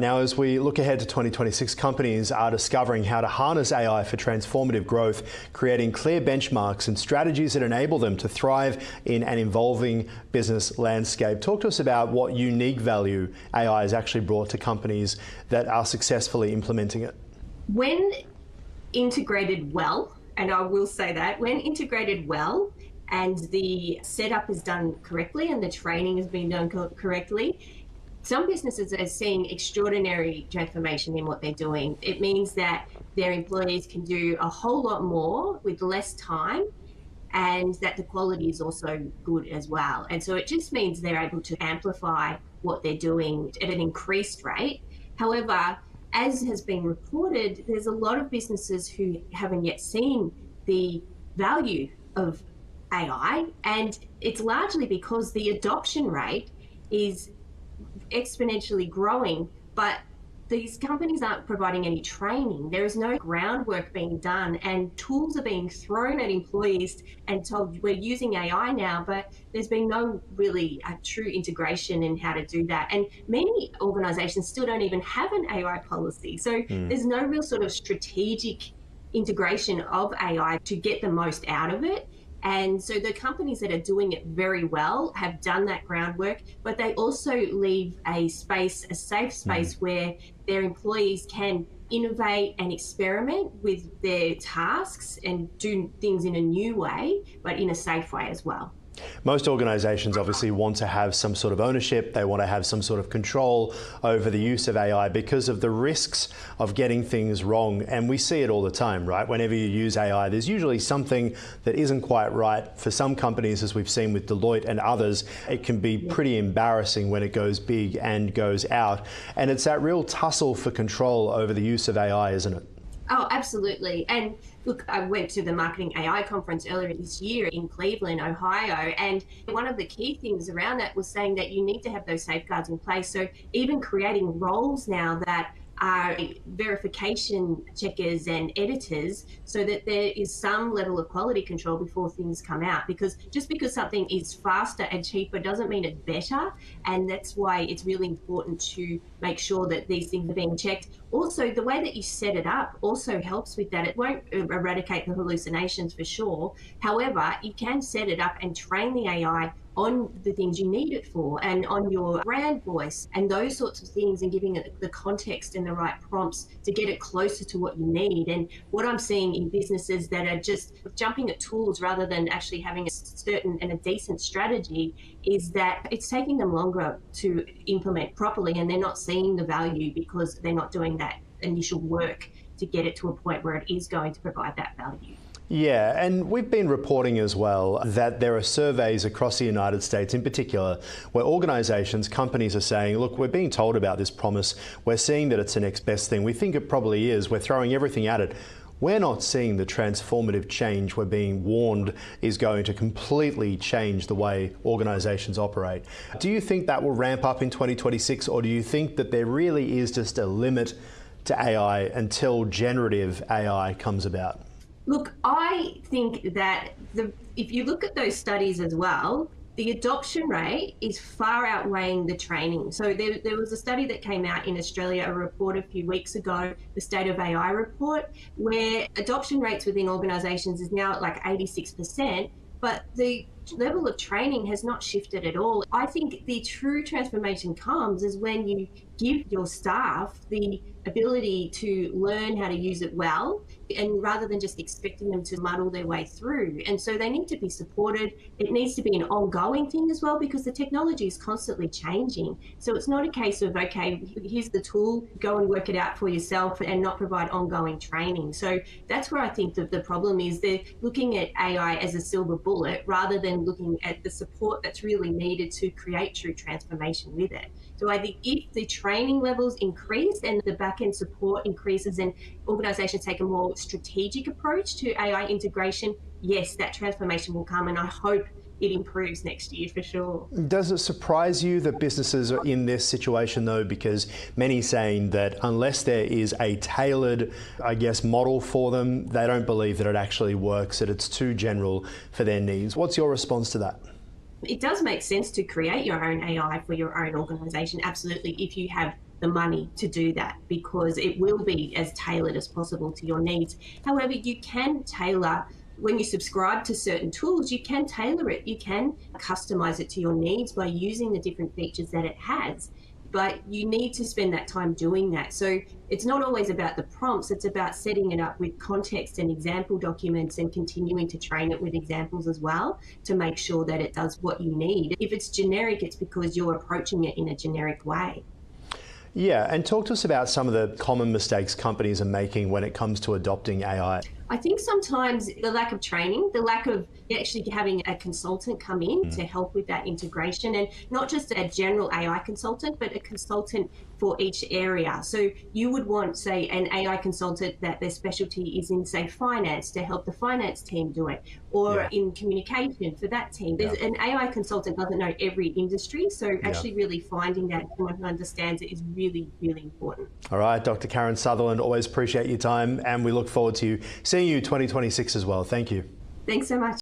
Now, as we look ahead to 2026, companies are discovering how to harness AI for transformative growth, creating clear benchmarks and strategies that enable them to thrive in an evolving business landscape. Talk to us about what unique value AI has actually brought to companies that are successfully implementing it. When integrated well, and I will say that, when integrated well and the setup is done correctly and the training has been done correctly, some businesses are seeing extraordinary transformation in what they're doing. It means that their employees can do a whole lot more with less time, and that the quality is also good as well. And so it just means they're able to amplify what they're doing at an increased rate. However, as has been reported, there's a lot of businesses who haven't yet seen the value of AI, and it's largely because the adoption rate is exponentially growing, but these companies aren't providing any training. There is no groundwork being done, and tools are being thrown at employees and told we're using AI now, but there's been no really true integration in how to do that. And many organizations still don't even have an AI policy. So there's no real sort of strategic integration of AI to get the most out of it. And so the companies that are doing it very well have done that groundwork, but they also leave a space, a safe space where their employees can innovate and experiment with their tasks and do things in a new way, but in a safe way as well. Most organisations obviously want to have some sort of ownership. They want to have some sort of control over the use of AI because of the risks of getting things wrong. And we see it all the time, right? Whenever you use AI, there's usually something that isn't quite right. For some companies, as we've seen with Deloitte and others, it can be pretty embarrassing when it goes big and goes out. And it's that real tussle for control over the use of AI, isn't it? Oh, absolutely. And look, I went to the Marketing AI conference earlier this year in Cleveland, Ohio, and one of the key things around that was saying that you need to have those safeguards in place. So even creating roles now that are verification checkers and editors, so that there is some level of quality control before things come out. Because just because something is faster and cheaper doesn't mean it's better. And that's why it's really important to make sure that these things are being checked. Also, the way that you set it up also helps with that. It won't eradicate the hallucinations for sure. However, you can set it up and train the AI on the things you need it for and on your brand voice and those sorts of things, and giving it the context and the right prompts to get it closer to what you need. And what I'm seeing in businesses that are just jumping at tools rather than actually having a certain and a decent strategy is that it's taking them longer to implement properly, and they're not seeing the value because they're not doing that initial work to get it to a point where it is going to provide that value. Yeah, and we've been reporting as well that there are surveys across the United States in particular where organisations, companies are saying, look, we're being told about this promise, we're seeing that it's the next best thing, we think it probably is, we're throwing everything at it. We're not seeing the transformative change we're being warned is going to completely change the way organisations operate. Do you think that will ramp up in 2026, or do you think that there really is just a limit to AI until generative AI comes about? Look, I think that if you look at those studies as well, the adoption rate is far outweighing the training. So there was a study that came out in Australia, a report a few weeks ago, the State of AI report, where adoption rates within organisations is now at like 86%, but the level of training has not shifted at all. I think the true transformation comes is when you give your staff the ability to learn how to use it well, and rather than just expecting them to muddle their way through. And so they need to be supported. It needs to be an ongoing thing as well, because the technology is constantly changing. So it's not a case of, okay, here's the tool, go and work it out for yourself, and not provide ongoing training. So that's where I think that the problem is. They're looking at AI as a silver bullet rather than looking at the support that's really needed to create true transformation with it. So I think if the training levels increase and the back-end support increases and organisations take a more strategic approach to AI integration, yes, that transformation will come, and I hope it improves next year for sure. Does it surprise you that businesses are in this situation though? Because many saying that unless there is a tailored, I guess, model for them, they don't believe that it actually works, that it's too general for their needs. What's your response to that? It does make sense to create your own AI for your own organisation, absolutely, if you have the money to do that, because it will be as tailored as possible to your needs. However, you can tailor, when you subscribe to certain tools, you can tailor it. You can customize it to your needs by using the different features that it has. But you need to spend that time doing that. So it's not always about the prompts, it's about setting it up with context and example documents and continuing to train it with examples as well to make sure that it does what you need. If it's generic, it's because you're approaching it in a generic way. Yeah, and talk to us about some of the common mistakes companies are making when it comes to adopting AI. I think sometimes the lack of training, the lack of actually having a consultant come in to help with that integration, and not just a general AI consultant, but a consultant for each area. So you would want, say, an AI consultant that their specialty is in, say, finance, to help the finance team do it, or in communication for that team. There's an AI consultant doesn't know every industry, so actually really finding that someone who understands it is really, really important. All right, Dr. Karen Sutherland, always appreciate your time, and we look forward to seeing you 2026 as well. Thank you. Thanks so much.